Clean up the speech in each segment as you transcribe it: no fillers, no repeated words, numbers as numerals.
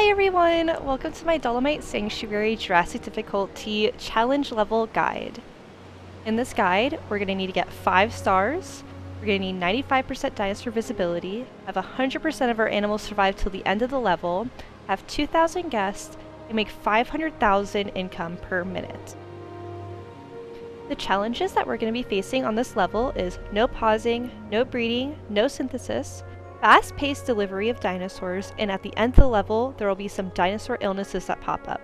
Hi everyone! Welcome to my Dolomite Sanctuary Jurassic Difficulty Challenge Level Guide. In this guide, we're going to need to get 5 stars, we're going to need 95% dinosaur visibility, have 100% of our animals survive till the end of the level, have 2,000 guests, and make 500,000 income per minute. The challenges that we're going to be facing on this level is no pausing, no breeding, no synthesis, fast-paced delivery of dinosaurs, and at the end of the level, there will be some dinosaur illnesses that pop up.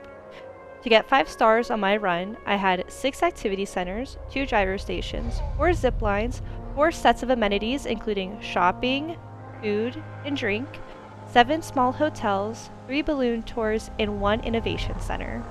To get 5 stars on my run, I had 6 activity centers, 2 gyro stations, 4 zip lines, 4 sets of amenities including shopping, food, and drink, 7 small hotels, 3 balloon tours, and 1 innovation center.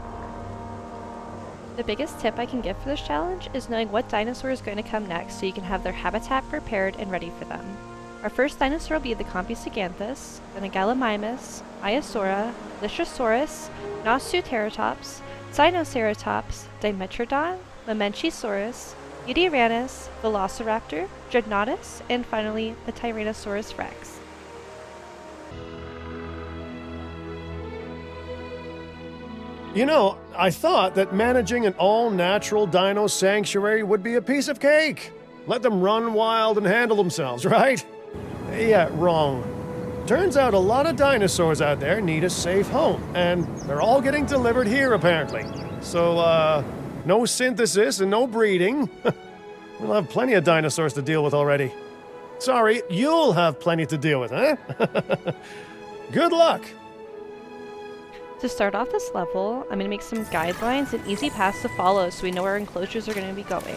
The biggest tip I can give for this challenge is knowing what dinosaur is going to come next so you can have their habitat prepared and ready for them. Our first dinosaur will be the Compsognathus, then a Gallimimus, Maiasaura, Lystrosaurus, Nasutoceratops, Sinoceratops, Dimetrodon, Mamenchisaurus, Yutyrannus, Velociraptor, Dreadnoughtus, and finally the Tyrannosaurus Rex. You know, I thought that managing an all-natural dino sanctuary would be a piece of cake. Let them run wild and handle themselves, right? Yeah, wrong. Turns out a lot of dinosaurs out there need a safe home, and they're all getting delivered here, apparently. So, no synthesis and no breeding. We'll have plenty of dinosaurs to deal with already. Sorry, you'll have plenty to deal with, huh? Good luck! To start off this level, I'm going to make some guidelines and easy paths to follow so we know where our enclosures are going to be going.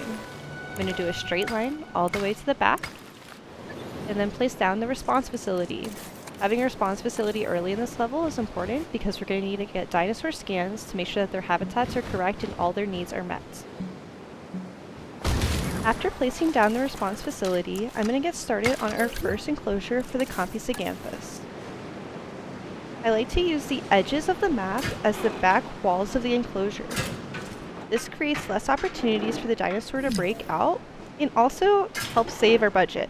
I'm going to do a straight line all the way to the back, and then place down the response facility. Having a response facility early in this level is important because we're going to need to get dinosaur scans to make sure that their habitats are correct and all their needs are met. After placing down the response facility, I'm going to get started on our first enclosure for the Compsognathus. I like to use the edges of the map as the back walls of the enclosure. This creates less opportunities for the dinosaur to break out and also helps save our budget.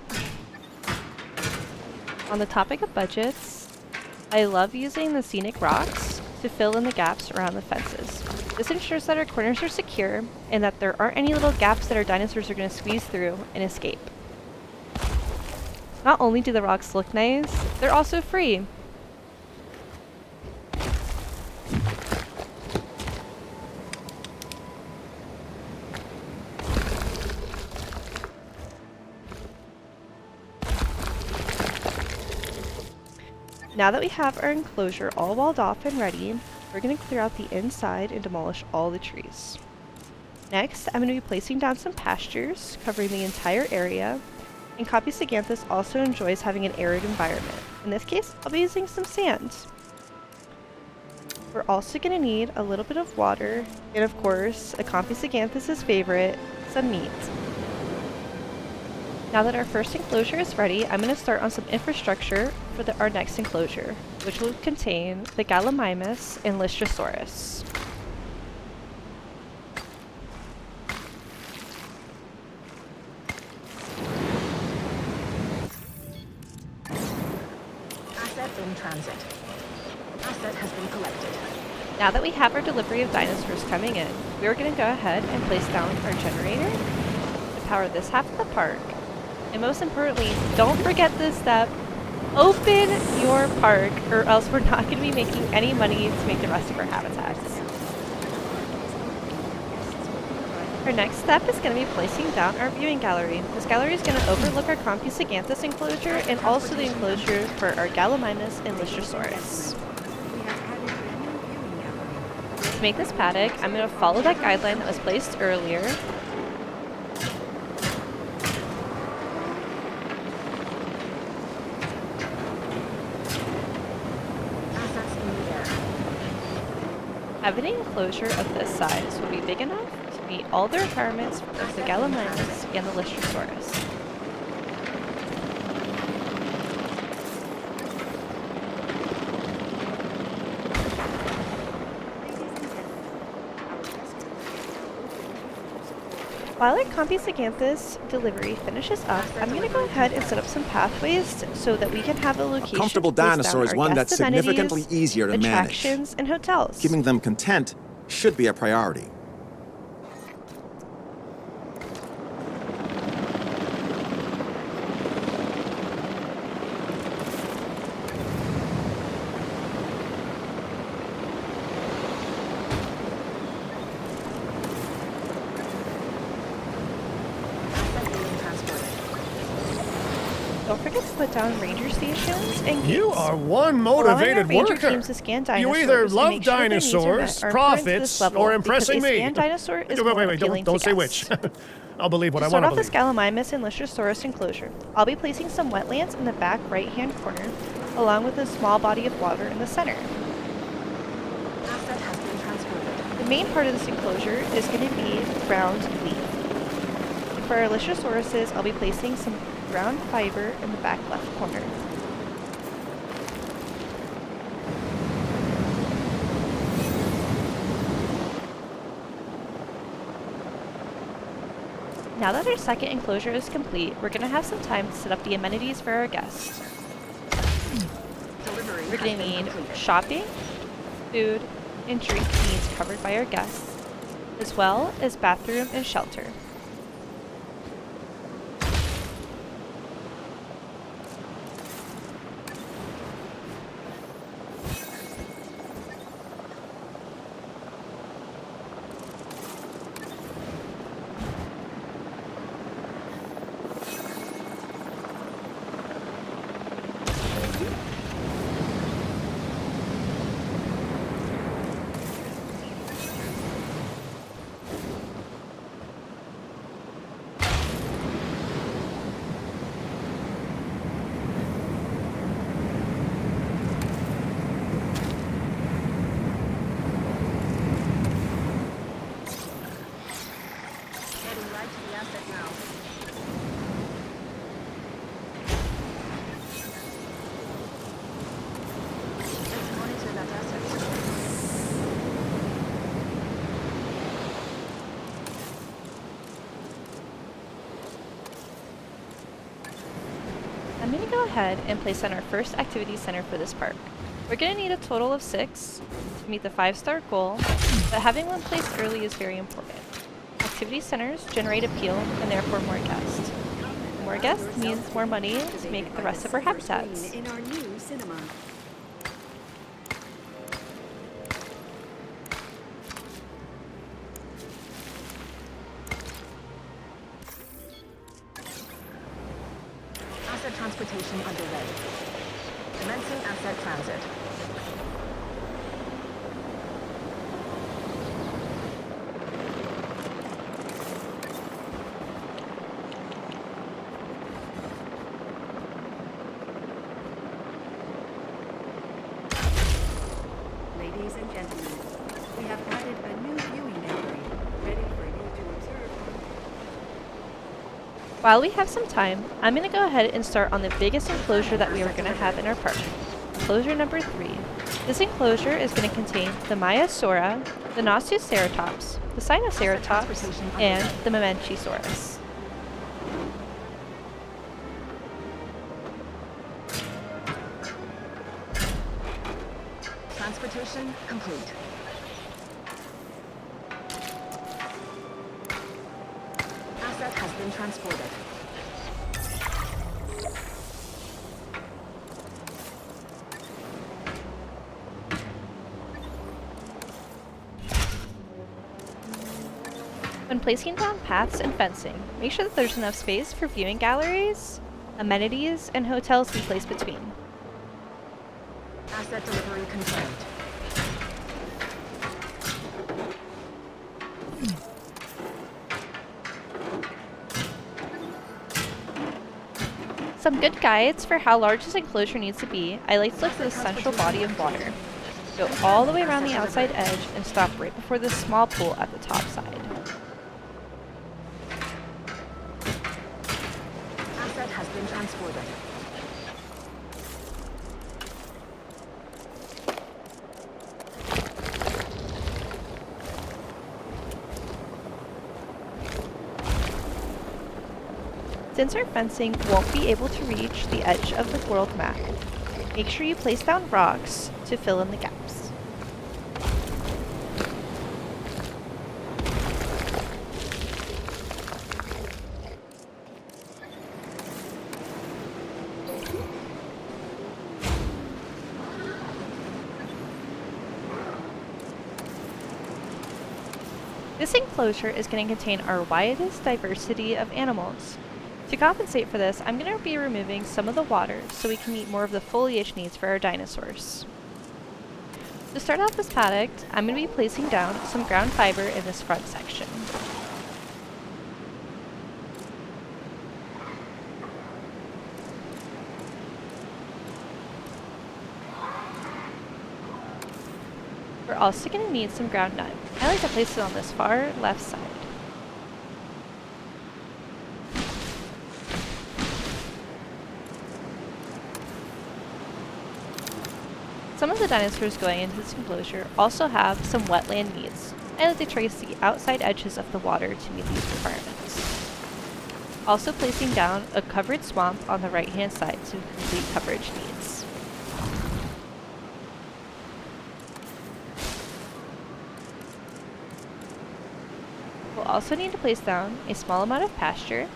On the topic of budgets, I love using the scenic rocks to fill in the gaps around the fences. This ensures that our corners are secure and that there aren't any little gaps that our dinosaurs are going to squeeze through and escape. Not only do the rocks look nice, they're also free. Now that we have our enclosure all walled off and ready, we're going to clear out the inside and demolish all the trees. Next, I'm going to be placing down some pastures, covering the entire area, and Compsognathus also enjoys having an arid environment. In this case, I'll be using some sand. We're also going to need a little bit of water, and of course, a Compsognathus' favorite, some meat. Now that our first enclosure is ready, I'm going to start on some infrastructure for our next enclosure, which will contain the Gallimimus and Lystrosaurus. Asset in transit. Asset has been collected. Now that we have our delivery of dinosaurs coming in, we're going to go ahead and place down our generator to power this half of the park. And most importantly, don't forget this step. Open your park, or else we're not going to be making any money to make the rest of our habitats. Our next step is going to be placing down our viewing gallery. This gallery is going to overlook our Compsognathus enclosure and also the enclosure for our Gallimimus and Lystrosaurus. To make this paddock, I'm going to follow that guideline that was placed earlier. Having an enclosure of this size will be big enough to meet all the requirements of the Gallimimus and the Lystrosaurus. While our Compsognathus delivery finishes up, I'm going to go ahead and set up some pathways so that we can have a location A comfortable to place dinosaur down is our one guest that's significantly amenities, easier to manage. attractions, and hotels. Keeping them content should be a priority. Don't forget to put down ranger stations and gates. You are one Allowing our motivated ranger worker. teams to scan You dinosaurs either and love make sure their needs are met dinosaurs, are important to this profits, level, or impressing because a me. scanned dinosaur is Wait, more wait, appealing don't to say which. guests. I'll believe what To I start want to off this believe. Gallimimus and Lystrosaurus enclosure, I'll be placing some wetlands in the back right-hand corner, along with a small body of water in the center. Asset has been transported. The main part of this enclosure is going to be ground leaf. And for our Lystrosaurus, I'll be placing some ground fiber in the back left corner. Now that our second enclosure is complete, we're going to have some time to set up the amenities for our guests. Delivery We're going to need shopping, food, and drink needs covered by our guests, as well as bathroom and shelter. Heading right to the asset now. Let's monitor that asset. I'm going to go ahead and place on our first activity center for this park. We're going to need a total of 6 to meet the 5-star goal, but having one placed early is very important. Activity centers generate appeal and therefore more guests. More guests means more money to make the rest of our habitats. In our new cinema. Asset transportation underway. Commencing asset transit. Ladies and gentlemen, we have added a new viewing gallery, ready for you to observe. While we have some time, I'm going to go ahead and start on the biggest enclosure that we are going to have in our park. Enclosure number 3. This enclosure is going to contain the Maiasaura, the Nasutoceratops, the Sinoceratops, and the Mamenchisaurus. Transportation complete. Asset has been transported. When placing down paths and fencing, make sure that there's enough space for viewing galleries, amenities, and hotels to be placed between. Asset delivery confirmed. Some good guides for how large this enclosure needs to be. I like to look for the central body of water. Go all the way around the outside edge and stop right before this small pool at the top side. Asset has been transported. Since our fencing won't be able to reach the edge of the world map, make sure you place down rocks to fill in the gaps. This enclosure is going to contain our widest diversity of animals. To compensate for this, I'm going to be removing some of the water so we can meet more of the foliage needs for our dinosaurs. To start off this paddock, I'm going to be placing down some ground fiber in this front section. We're also going to need some ground nut. I like to place it on this far left side. Some of the dinosaurs going into this enclosure also have some wetland needs. I like to trace the outside edges of the water to meet these requirements. Also placing down a covered swamp on the right hand side to complete coverage needs. We'll also need to place down a small amount of pasture,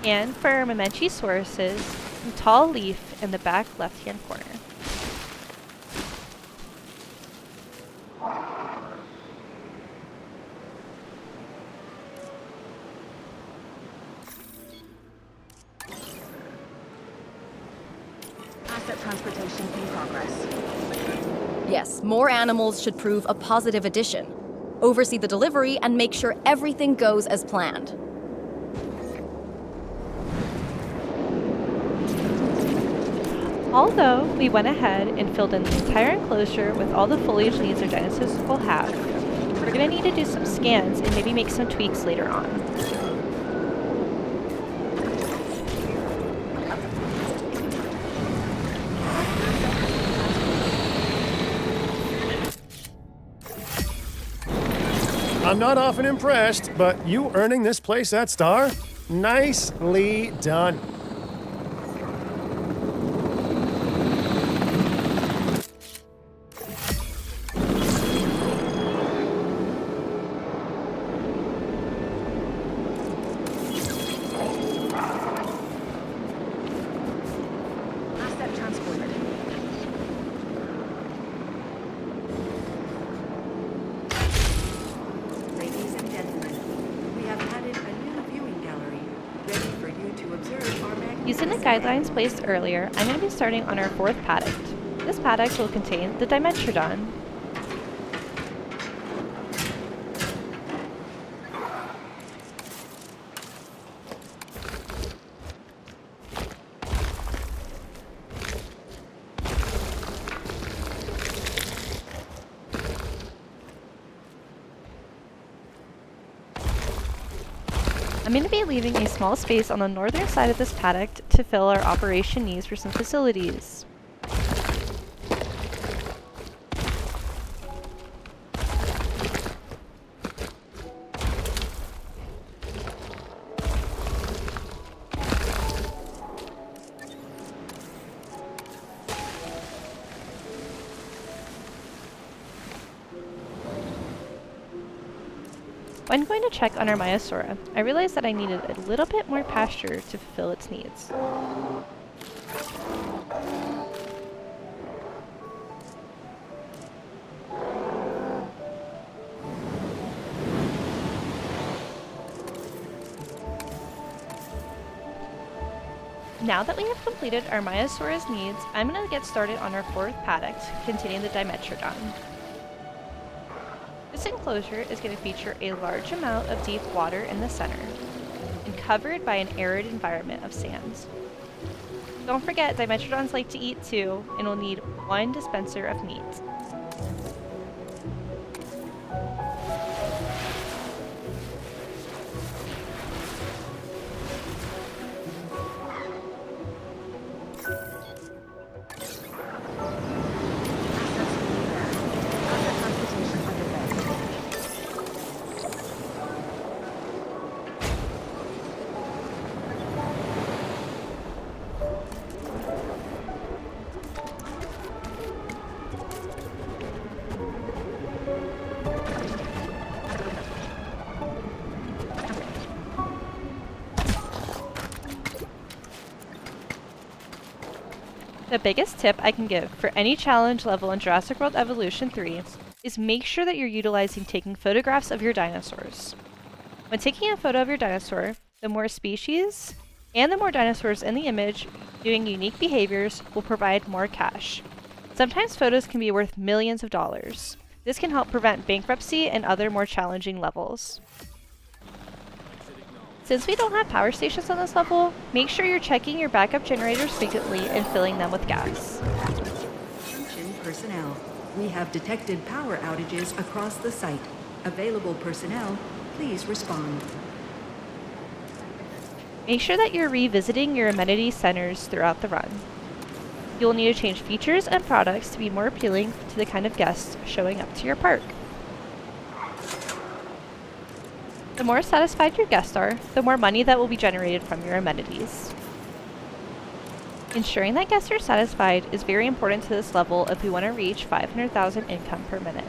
and for our Mamenchisauruses, some tall leaf in the back left hand corner. Asset transportation in progress. Yes, more animals should prove a positive addition. Oversee the delivery and make sure everything goes as planned. Although we went ahead and filled in the entire enclosure with all the foliage needs our dinosaurs will have, we're going to need to do some scans and maybe make some tweaks later on. I'm not often impressed, but you earning this place that star? Nicely done. Asset transported. Ladies and gentlemen, we have added a new viewing gallery, ready for you to observe our magnificent... Using the guidelines placed earlier, I'm going to be starting on our fourth paddock. This paddock will contain the Dimetrodon. I'm going to be leaving a small space on the northern side of this paddock to fill our operation needs for some facilities. When going to check on our Maiasaura, I realized that I needed a little bit more pasture to fulfill its needs. Now that we have completed our Maiasaura's needs, I'm going to get started on our fourth paddock containing the Dimetrodon. This enclosure is going to feature a large amount of deep water in the center and covered by an arid environment of sands. Don't forget, Dimetrodons like to eat too, and will need one dispenser of meat. The biggest tip I can give for any challenge level in Jurassic World Evolution 3 is make sure that you're utilizing taking photographs of your dinosaurs. When taking a photo of your dinosaur, the more species and the more dinosaurs in the image doing unique behaviors will provide more cash. Sometimes photos can be worth millions of dollars. This can help prevent bankruptcy and other more challenging levels. Since we don't have power stations on this level, make sure you're checking your backup generators frequently and filling them with gas. Attention personnel. We have detected power outages across the site. Available personnel, please respond. Make sure that you're revisiting your amenity centers throughout the run. You'll need to change features and products to be more appealing to the kind of guests showing up to your park. The more satisfied your guests are, the more money that will be generated from your amenities. Ensuring that guests are satisfied is very important to this level if we want to reach 500,000 income per minute.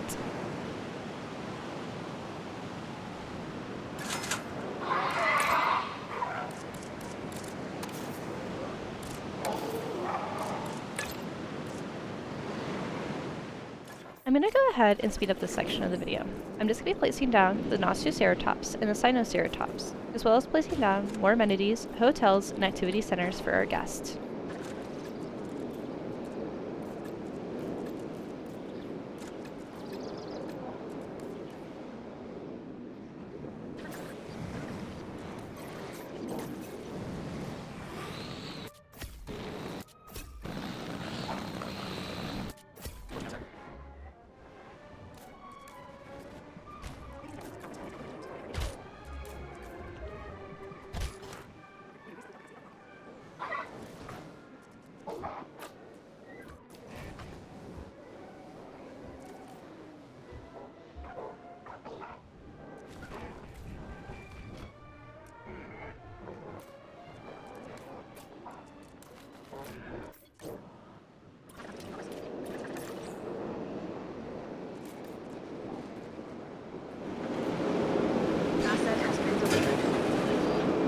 I'm going to go ahead and speed up this section of the video. I'm just going to be placing down the Nasutoceratops and the Sinoceratops, as well as placing down more amenities, hotels, and activity centers for our guests.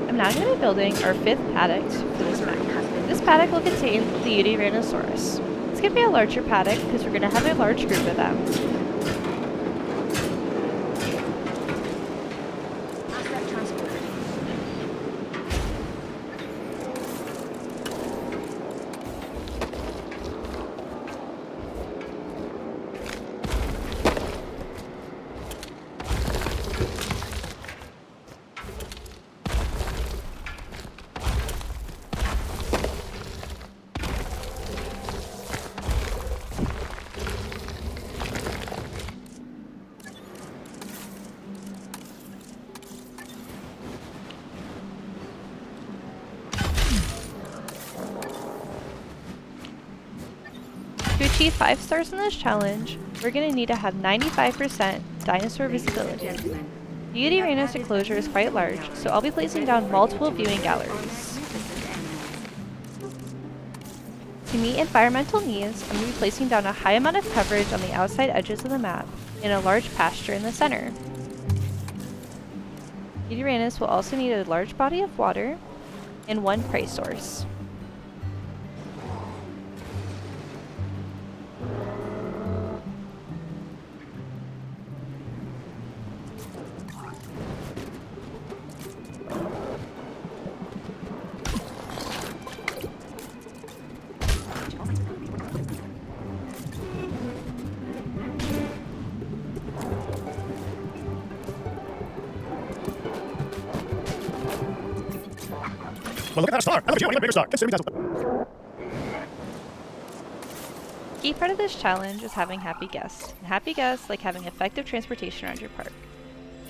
I'm now going to be building our 5th paddock for this map. This paddock will contain the Yutyrannus. It's going to be a larger paddock because we're going to have a large group of them. Asset transported. To achieve 5 stars in this challenge, we're going to need to have 95% dinosaur visibility. The Yutyrannus enclosure is quite large, so I'll be placing down multiple viewing galleries. To meet environmental needs, I'm going to be placing down a high amount of coverage on the outside edges of the map and a large pasture in the center. Yutyrannus will also need a large body of water and 1 prey source. Well, look at that star! I look at you, I need a bigger star! Consider me that. Key part of this challenge is having happy guests. And happy guests like having effective transportation around your park.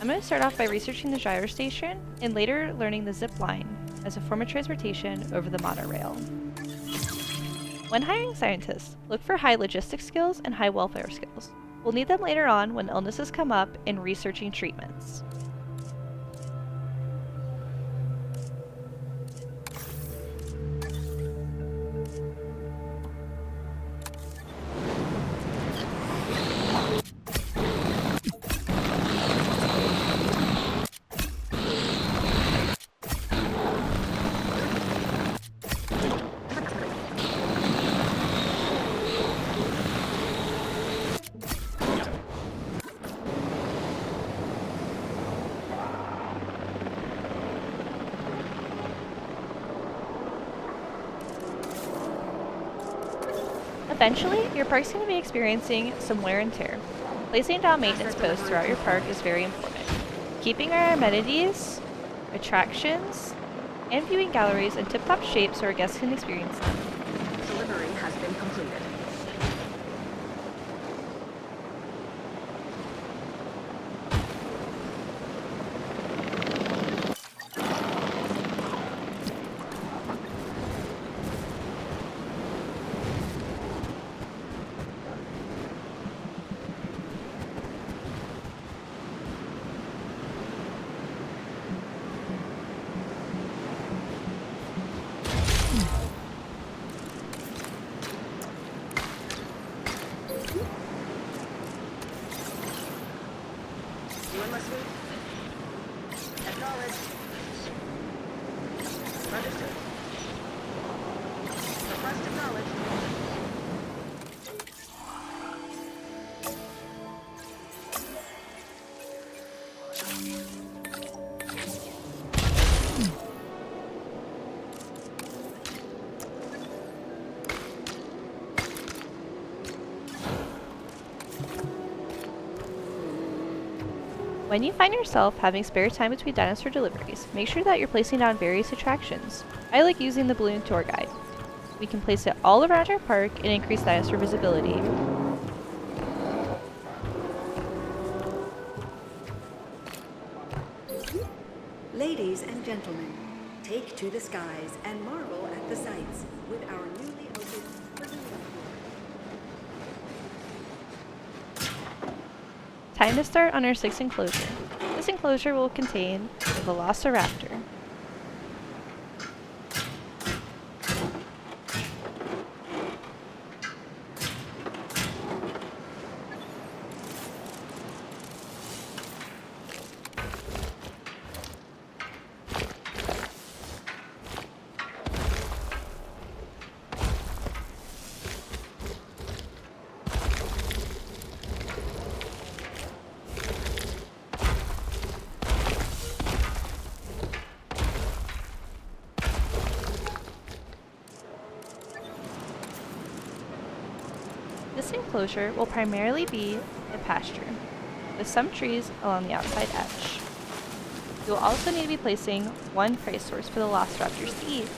I'm going to start off by researching the gyro station and later learning the zip line as a form of transportation over the monorail. When hiring scientists, look for high logistics skills and high welfare skills. We'll need them later on when illnesses come up in researching treatments. Eventually, your park's going to be experiencing some wear and tear. Placing down maintenance posts throughout your park is very important. Keeping our amenities, attractions, and viewing galleries in tip-top shape so our guests can experience them. Delivery has been completed. You in my suite? Acknowledged. Understood. Request acknowledged. When you find yourself having spare time between dinosaur deliveries, make sure that you're placing down various attractions. I like using the balloon tour guide. We can place it all around our park and increase dinosaur visibility. Ladies and gentlemen, take to the skies and marvel at the sights with our newly opened balloon tour. Time to start on our 6th enclosure. This enclosure will contain the Velociraptor. This enclosure will primarily be a pasture, with some trees along the outside edge. You will also need to be placing one prey source for the Velociraptors to eat.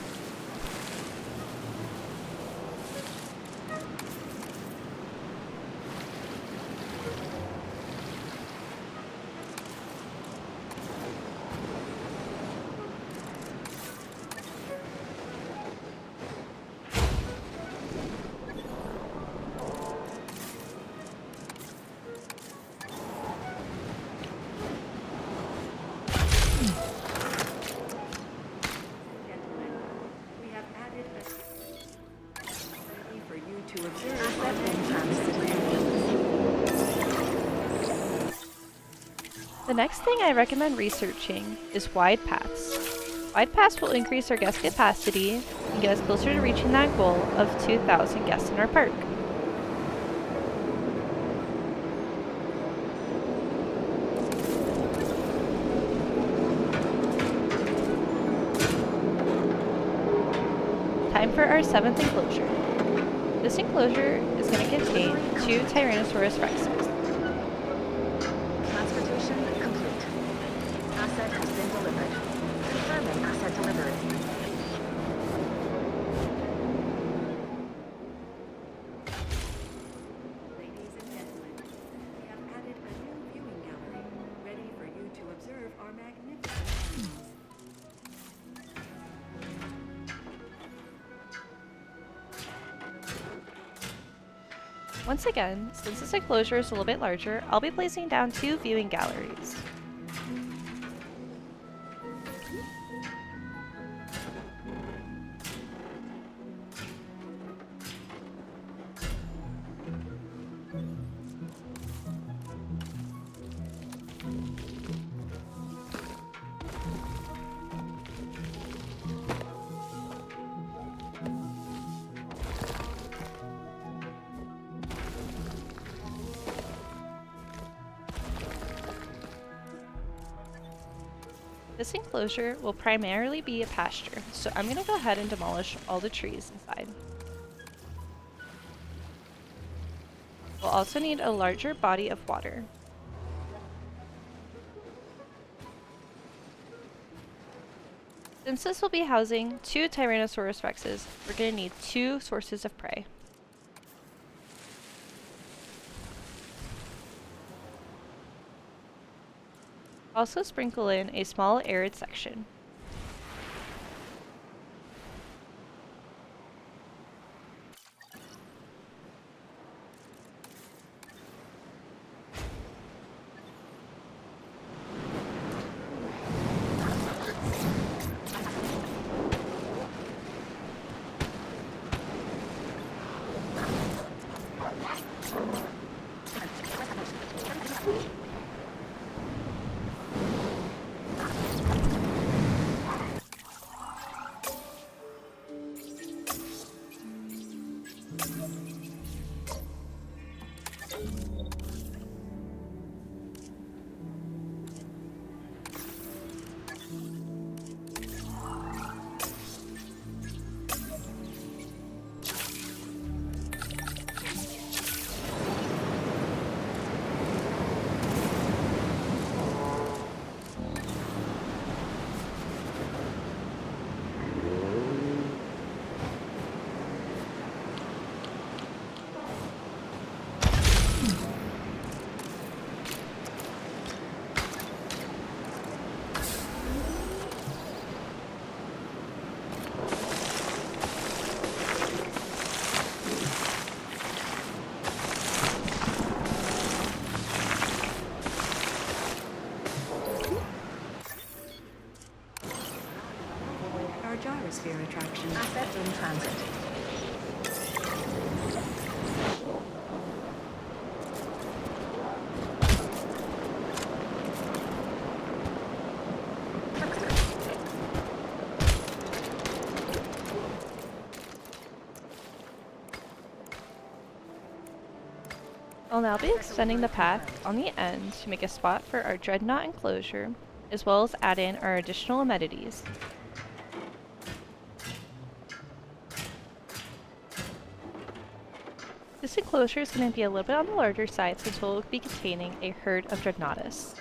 We have added a ready for you to observe Asset in transit. The next thing I recommend researching is wide paths. Wide paths will increase our guest capacity and get us closer to reaching that goal of 2,000 guests in our park. Time for our 7th enclosure. This enclosure is going to contain 2 Tyrannosaurus Rexes. Transportation complete. Asset has been delivered. Confirming asset delivery. Ladies and gentlemen, we have added a new viewing gallery, ready for you to observe our magnificent animals. Once again, since this enclosure is a little bit larger, I'll be placing down 2 viewing galleries. This enclosure will primarily be a pasture, so I'm going to go ahead and demolish all the trees inside. We'll also need a larger body of water. Since this will be housing 2 Tyrannosaurus Rexes, we're going to need 2 sources of prey. Also sprinkle in a small arid section. Gyrosphere attraction. Asset in transit. I'll now be extending the path on the end to make a spot for our Dreadnought enclosure, as well as add in our additional amenities. This enclosure is going to be a little bit on the larger side since we'll be containing a herd of Dreadnoughtus.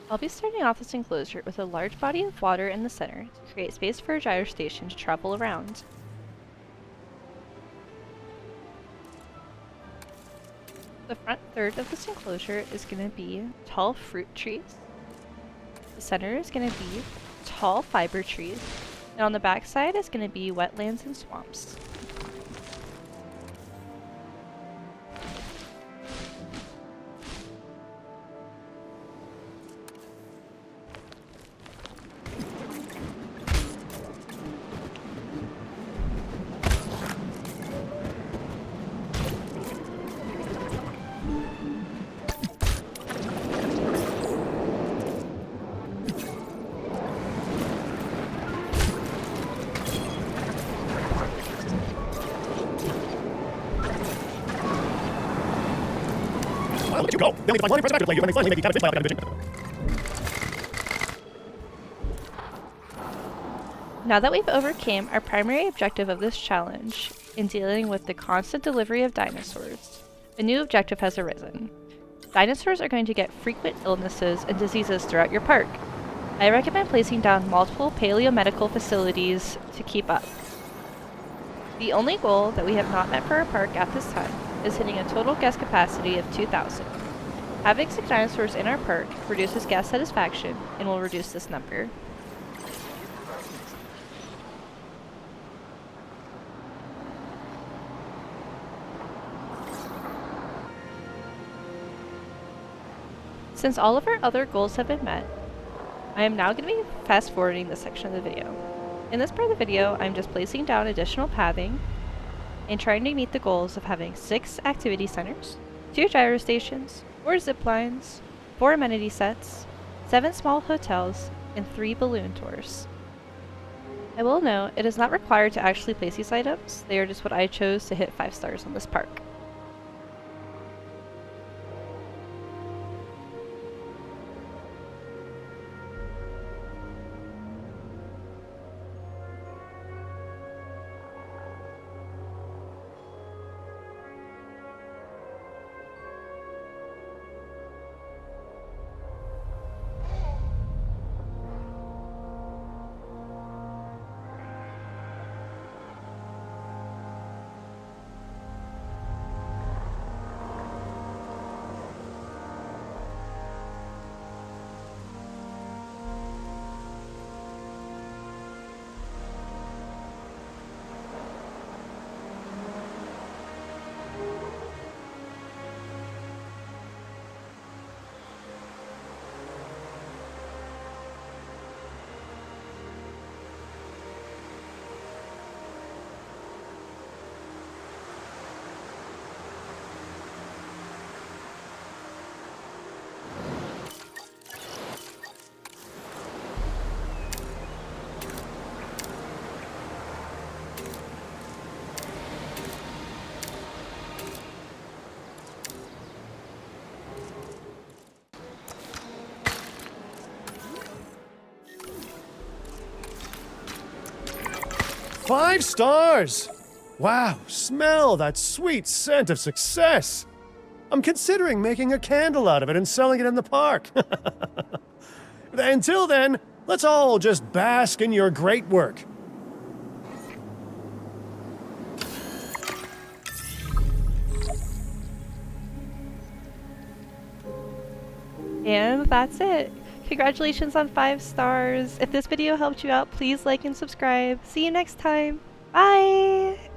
I'll be starting off this enclosure with a large body of water in the center to create space for a gyro station to travel around. The front third of this enclosure is going to be tall fruit trees. The center is going to be tall fiber trees, and on the back side is going to be wetlands and swamps. I'll let you go. They'll need to find one impressive actor to play you when they finally make you captive by division. Now that we've overcame our primary objective of this challenge in dealing with the constant delivery of dinosaurs, a new objective has arisen. Dinosaurs are going to get frequent illnesses and diseases throughout your park. I recommend placing down multiple paleomedical facilities to keep up. The only goal that we have not met for our park at this time is hitting a total guest capacity of 2,000. Having 6 dinosaurs in our park reduces guest satisfaction and will reduce this number. Since all of our other goals have been met, I am now going to be fast forwarding this section of the video. In this part of the video, I'm just placing down additional pathing and trying to meet the goals of having 6 activity centers, 2 gyro stations, 4 zip lines, 4 amenity sets, 7 small hotels, and 3 balloon tours. I will note, it is not required to actually place these items, they are just what I chose to hit 5 stars on this park. Five stars! Wow, smell that sweet scent of success! I'm considering making a candle out of it and selling it in the park. Until then, let's all just bask in your great work. And that's it. Congratulations on 5 stars. If this video helped you out, please like and subscribe. See you next time. Bye!